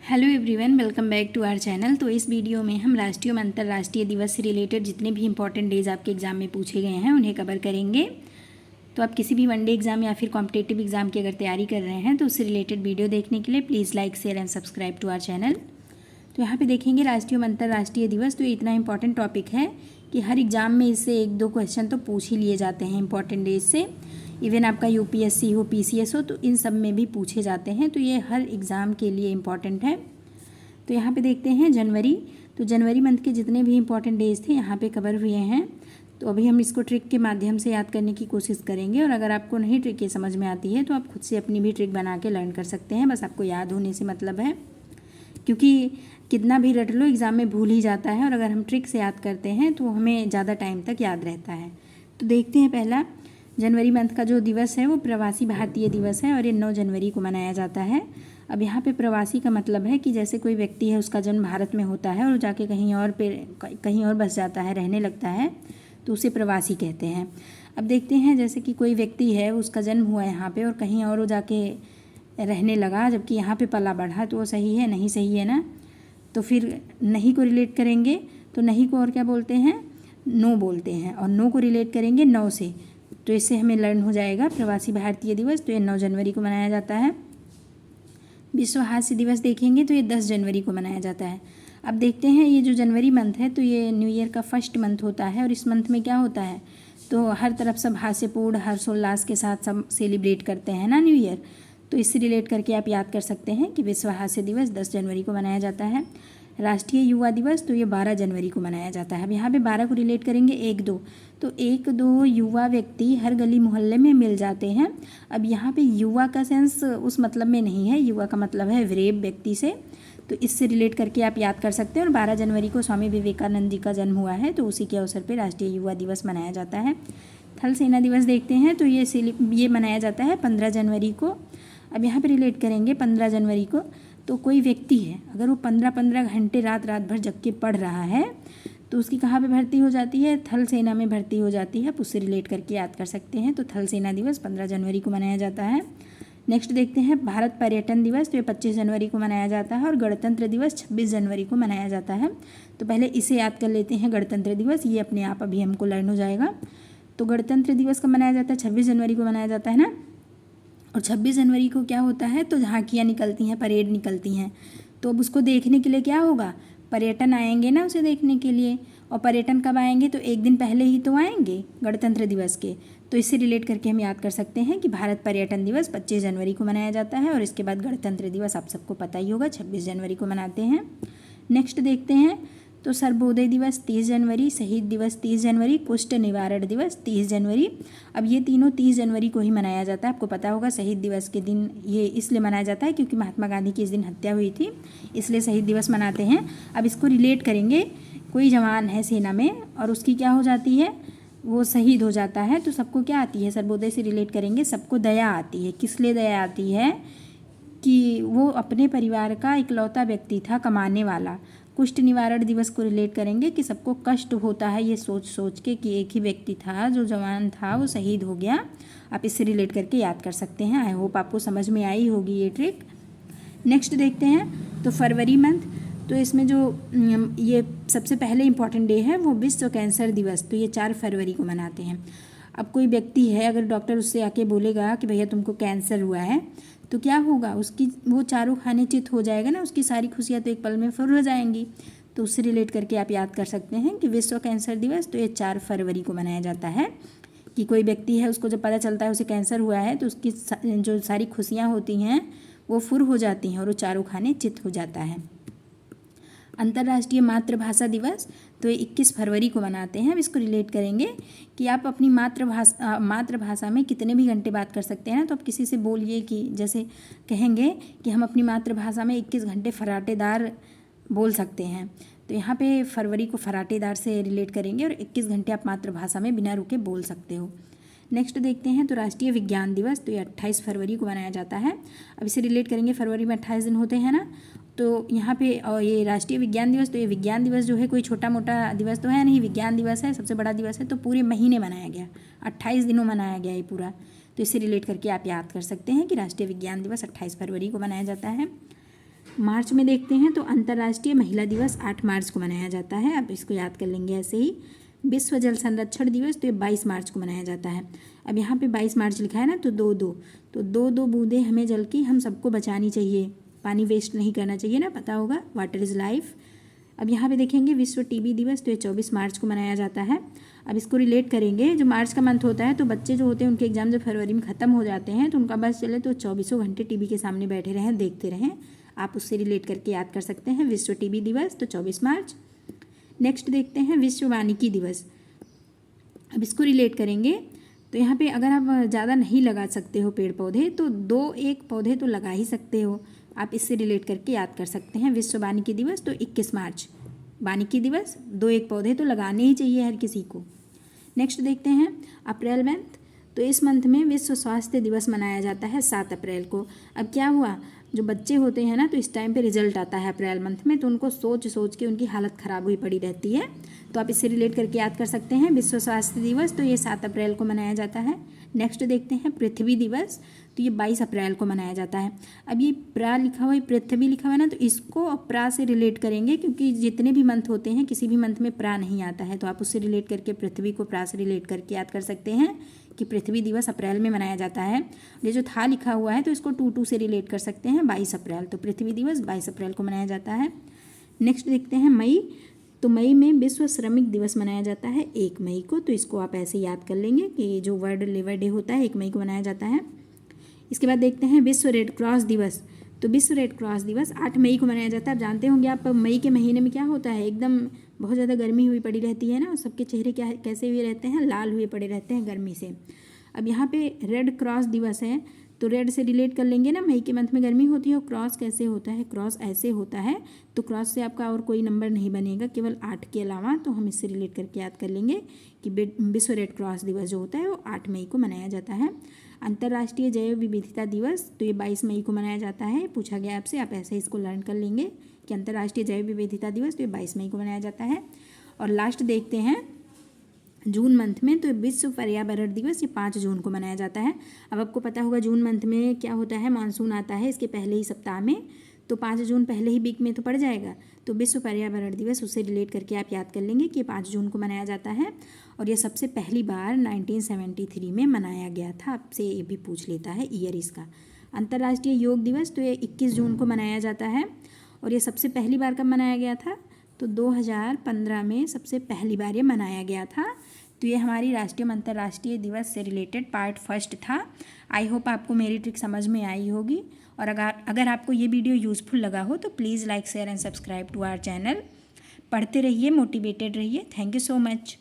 Hello everyone, welcome back to our channel. तो इस video में हम राष्ट्रीय और अंतर्राष्ट्रीय दिवस से रिलेटेड जितने भी इंपॉर्टेंट डेज आपके एग्जाम में पूछे गए हैं उन्हें कवर करेंगे। तो आप किसी भी वनडे एग्जाम या फिर कॉम्पिटेटिव एग्जाम की अगर तैयारी कर रहे हैं तो उससे रिलेटेड वीडियो देखने के लिए please like share and subscribe to our channel. तो यहाँ पे देखेंगे राष्ट्रीय और अंतर्राष्ट्रीय दिवस। तो ये इतना इंपॉर्टेंट टॉपिक है कि हर एग्जाम में इससे एक दो क्वेश्चन तो पूछ ही लिए जाते हैं इंपॉर्टेंट डेज से। इवन आपका यूपीएससी हो, पीसीएस हो, तो इन सब में भी पूछे जाते हैं। तो ये हर एग्ज़ाम के लिए इम्पॉर्टेंट है। तो यहाँ पे देखते हैं जनवरी। तो जनवरी मंथ के जितने भी इंपॉर्टेंट डेज थे यहाँ पे कवर हुए हैं। तो अभी हम इसको ट्रिक के माध्यम से याद करने की कोशिश करेंगे। और अगर आपको नहीं ट्रिक ये समझ में आती है तो आप खुद से अपनी भी ट्रिक बना के लर्न कर सकते हैं। बस आपको याद होने से मतलब है, क्योंकि कितना भी रट लो एग्ज़ाम में भूल ही जाता है। और अगर हम ट्रिक से याद करते हैं तो हमें ज़्यादा टाइम तक याद रहता है। तो देखते हैं, पहला जनवरी मंथ का जो दिवस है वो प्रवासी भारतीय दिवस है और ये 9 जनवरी को मनाया जाता है। अब यहाँ पे प्रवासी का मतलब है कि जैसे कोई व्यक्ति है, उसका जन्म भारत में होता है और जाके कहीं और बस जाता है, रहने लगता है, तो उसे प्रवासी कहते हैं। अब देखते हैं, जैसे कि कोई व्यक्ति है, उसका जन्म हुआ यहाँ पे और कहीं और वो जाके रहने लगा, जबकि यहाँ पे पला बढ़ा, तो वो सही है? नहीं सही है ना। तो फिर नहीं को रिलेट करेंगे, तो नहीं को और क्या बोलते हैं? नो बोलते हैं। और नो को रिलेट करेंगे 9 से, तो इससे हमें लर्न हो जाएगा प्रवासी भारतीय दिवस। तो ये 9 जनवरी को मनाया जाता है। विश्व हास्य दिवस देखेंगे तो ये 10 जनवरी को मनाया जाता है। अब देखते हैं, ये जो जनवरी मंथ है तो ये न्यू ईयर का फर्स्ट मंथ होता है। और इस मंथ में क्या होता है, तो हर तरफ सब हास्यपूर्ण हर्षोल्लास के साथ सब सेलिब्रेट करते हैं ना न्यू ईयर। तो इससे रिलेट करके आप याद कर सकते हैं कि विश्व हास्य दिवस 10 जनवरी को मनाया जाता है। राष्ट्रीय युवा दिवस तो ये 12 जनवरी को मनाया जाता है। अब यहाँ पे 12 को रिलेट करेंगे 1-2, तो 1-2 युवा व्यक्ति हर गली मोहल्ले में मिल जाते हैं। अब यहाँ पे युवा का सेंस उस मतलब में नहीं है, युवा का मतलब है विरेब व्यक्ति से। तो इससे रिलेट करके आप याद कर सकते हैं। और 12 जनवरी को स्वामी विवेकानंद जी का जन्म हुआ है, तो उसी के अवसर पर राष्ट्रीय युवा दिवस मनाया जाता है। थल सेना दिवस देखते हैं तो ये मनाया जाता है 15 जनवरी को। अब यहाँ पे रिलेट करेंगे 15 जनवरी को, तो कोई व्यक्ति है, अगर वो 15-15 घंटे रात भर जग के पढ़ रहा है तो उसकी कहाँ पे भर्ती हो जाती है? थल सेना में भर्ती हो जाती है। आप उससे रिलेट करके याद कर सकते हैं। तो थल सेना दिवस 15 जनवरी को मनाया जाता है। नेक्स्ट देखते हैं भारत पर्यटन दिवस। तो ये 25 जनवरी को मनाया जाता है। और गणतंत्र दिवस 26 जनवरी को मनाया जाता है। तो पहले इसे याद कर लेते हैं, गणतंत्र दिवस, ये अपने आप अभी हमको लर्न हो जाएगा। तो गणतंत्र दिवस कब मनाया जाता है? 26 जनवरी को मनाया जाता है ना। और 26 जनवरी को क्या होता है, तो झांकियाँ निकलती हैं, परेड निकलती हैं। तो अब उसको देखने के लिए क्या होगा, पर्यटन आएंगे ना उसे देखने के लिए। और पर्यटन कब आएंगे, तो एक दिन पहले ही तो आएंगे गणतंत्र दिवस के। तो इससे रिलेट करके हम याद कर सकते हैं कि भारत पर्यटन दिवस 25 जनवरी को मनाया जाता है। और इसके बाद गणतंत्र दिवस आप सबको पता ही होगा 26 जनवरी को मनाते हैं। नेक्स्ट देखते हैं, तो सर्वोदय दिवस 30 जनवरी, शहीद दिवस 30 जनवरी, कुष्ठ निवारण दिवस 30 जनवरी। अब ये तीनों 30 जनवरी को ही मनाया जाता है। आपको पता होगा शहीद दिवस के दिन ये इसलिए मनाया जाता है क्योंकि महात्मा गांधी की इस दिन हत्या हुई थी, इसलिए शहीद दिवस मनाते हैं। अब इसको रिलेट करेंगे, कोई जवान है सेना में और उसकी क्या हो जाती है, वो शहीद हो जाता है, तो सबको क्या आती है, सर्वोदय से रिलेट करेंगे, सबको दया आती है। किस लिए दया आती है, कि वो अपने परिवार का इकलौता व्यक्ति था कमाने वाला। कुष्ठ निवारण दिवस को रिलेट करेंगे कि सबको कष्ट होता है ये सोच के कि एक ही व्यक्ति था जो जवान था वो शहीद हो गया। आप इससे रिलेट करके याद कर सकते हैं। आई होप आपको समझ में आई होगी ये ट्रिक। नेक्स्ट देखते हैं, तो फरवरी मंथ। तो इसमें जो ये सबसे पहले इम्पॉर्टेंट डे है वो विश्व कैंसर दिवस, तो ये 4 फरवरी को मनाते हैं। अब कोई व्यक्ति है, अगर डॉक्टर उससे आके बोलेगा कि भैया तुमको कैंसर हुआ है, तो क्या होगा, उसकी वो चारों खाने चित हो जाएगा ना, उसकी सारी खुशियाँ तो एक पल में फुर हो जाएंगी। तो उससे रिलेट करके आप याद कर सकते हैं कि विश्व कैंसर दिवस तो ये 4 फरवरी को मनाया जाता है। कि कोई व्यक्ति है, उसको जब पता चलता है उसे कैंसर हुआ है तो उसकी जो सारी खुशियाँ होती हैं वो फुर हो जाती हैं और वो चारों खाने चित हो जाता है। अंतर्राष्ट्रीय मातृभाषा दिवस तो ये 21 फरवरी को मनाते हैं। अब इसको रिलेट करेंगे कि आप अपनी मातृभाषा में कितने भी घंटे बात कर सकते हैं ना। तो आप किसी से बोलिए कि जैसे कहेंगे कि हम अपनी मातृभाषा में 21 घंटे फराटेदार बोल सकते हैं। तो यहाँ पे फरवरी को फराटेदार से रिलेट करेंगे और 21 घंटे आप मातृभाषा में बिना रुके बोल सकते हो। नेक्स्ट देखते हैं, तो राष्ट्रीय विज्ञान दिवस तो ये 28 फरवरी को मनाया जाता है। अब इसे रिलेट करेंगे, फरवरी में 28 दिन होते हैं ना, तो यहाँ पे और ये राष्ट्रीय विज्ञान दिवस, तो ये विज्ञान दिवस जो है कोई छोटा मोटा दिवस तो है नहीं, विज्ञान दिवस है, सबसे बड़ा दिवस है। तो पूरे महीने मनाया गया, 28 दिनों मनाया गया ये पूरा। तो इससे रिलेट करके आप याद कर सकते हैं कि राष्ट्रीय विज्ञान दिवस 28 फरवरी को मनाया जाता है। मार्च में देखते हैं तो अंतर्राष्ट्रीय महिला दिवस 8 मार्च को मनाया जाता है। आप इसको याद कर लेंगे ऐसे ही। विश्व जल संरक्षण दिवस तो ये 22 मार्च को मनाया जाता है। अब यहाँ पे 22 मार्च लिखा है ना, तो दो दो बूंदे हमें जल की हम सबको बचानी चाहिए, पानी वेस्ट नहीं करना चाहिए ना, पता होगा, वाटर इज़ लाइफ। अब यहाँ पे देखेंगे विश्व टीबी दिवस तो ये 24 मार्च को मनाया जाता है। अब इसको रिलेट करेंगे, जो मार्च का मंथ होता है तो बच्चे जो होते हैं उनके एग्जाम जब फरवरी में ख़त्म हो जाते हैं तो उनका बस चले तो 24 घंटे टीवी के सामने बैठे रहें, देखते रहें। आप उससे रिलेट करके याद कर सकते हैं। विश्व टीबी दिवस तो 24 मार्च। नेक्स्ट देखते हैं विश्व वानिकी दिवस। अब इसको रिलेट करेंगे तो यहाँ पे अगर आप ज़्यादा नहीं लगा सकते हो पेड़ पौधे तो 2-1 पौधे तो लगा ही सकते हो। आप इससे रिलेट करके याद कर सकते हैं। विश्व वानिकी दिवस तो 21 मार्च, वानिकी दिवस 2-1 पौधे तो लगाने ही चाहिए हर किसी को। नेक्स्ट देखते हैं अप्रैल मंथ। तो इस मंथ में विश्व स्वास्थ्य दिवस मनाया जाता है 7 अप्रैल को। अब क्या हुआ, जो बच्चे होते हैं ना तो इस टाइम पे रिजल्ट आता है अप्रैल मंथ में, तो उनको सोच सोच के उनकी हालत ख़राब हुई पड़ी रहती है। तो आप इससे रिलेट करके याद कर सकते हैं। विश्व स्वास्थ्य दिवस तो ये 7 अप्रैल को मनाया जाता है। नेक्स्ट देखते हैं पृथ्वी दिवस, तो ये 22 अप्रैल को मनाया जाता है। अब ये प्रा लिखा हुआ है, पृथ्वी लिखा हुआ है ना, तो इसको प्रा से रिलेट करेंगे क्योंकि जितने भी मंथ होते हैं किसी भी मंथ में प्रा नहीं आता है, तो आप उससे रिलेट करके पृथ्वी को प्रा से रिलेट करके याद कर सकते हैं कि पृथ्वी दिवस अप्रैल में मनाया जाता है। ये जो था लिखा हुआ है तो इसको 2 से रिलेट कर सकते हैं, 22 अप्रैल, तो पृथ्वी दिवस 22 अप्रैल को मनाया जाता है। नेक्स्ट देखते हैं मई। तो मई में विश्व श्रमिक दिवस मनाया जाता है 1 मई को, तो इसको आप ऐसे याद कर लेंगे कि जो वर्ल्ड लेबर डे होता है 1 मई को मनाया जाता है। इसके बाद देखते हैं विश्व रेड क्रॉस दिवस। तो विश्व रेड क्रॉस दिवस 8 मई को मनाया जाता है। आप जानते होंगे आप मई के महीने में क्या होता है, एकदम बहुत ज़्यादा गर्मी हुई पड़ी रहती है ना, सबके चेहरे क्या कैसे हुए रहते हैं, लाल हुए पड़े रहते हैं गर्मी से। अब यहाँ पे रेड क्रॉस दिवस है तो रेड से रिलेट कर लेंगे ना, मई के मंथ में गर्मी होती है। और क्रॉस कैसे होता है, क्रॉस ऐसे होता है, तो क्रॉस से आपका और कोई नंबर नहीं बनेगा केवल 8 के अलावा, तो हम इससे रिलेट करके याद कर लेंगे कि विश्व रेड क्रॉस दिवस जो होता है वो 8 मई को मनाया जाता है। अंतर्राष्ट्रीय जैव विविधता दिवस तो ये 22 मई को मनाया जाता है। पूछा गया आपसे, आप ऐसे इसको लर्न कर लेंगे कि अंतर्राष्ट्रीय जैव विविधता दिवस तो ये 22 मई को मनाया जाता है। और लास्ट देखते हैं जून मंथ में, तो विश्व पर्यावरण दिवस ये 5 जून को मनाया जाता है। अब आपको पता होगा जून मंथ में क्या होता है, मानसून आता है इसके पहले ही सप्ताह में, तो 5 जून पहले ही वीक में तो पड़ जाएगा। तो विश्व पर्यावरण दिवस उससे रिलेट करके आप याद कर लेंगे कि 5 जून को मनाया जाता है। और ये सबसे पहली बार 1973 में मनाया गया था। आपसे ये भी पूछ लेता है ईयर इसका। अंतर्राष्ट्रीय योग दिवस तो ये 21 जून को मनाया जाता है। और ये सबसे पहली बार कब मनाया गया था, तो 2015 में सबसे पहली बार ये मनाया गया था। तो ये हमारी राष्ट्रीय अंतर्राष्ट्रीय दिवस से रिलेटेड पार्ट फर्स्ट था। आई होप आपको मेरी ट्रिक समझ में आई होगी। और अगर आपको ये वीडियो यूज़फुल लगा हो तो please like share and subscribe to our channel. पढ़ते रहिए, मोटिवेटेड रहिए। Thank you so much.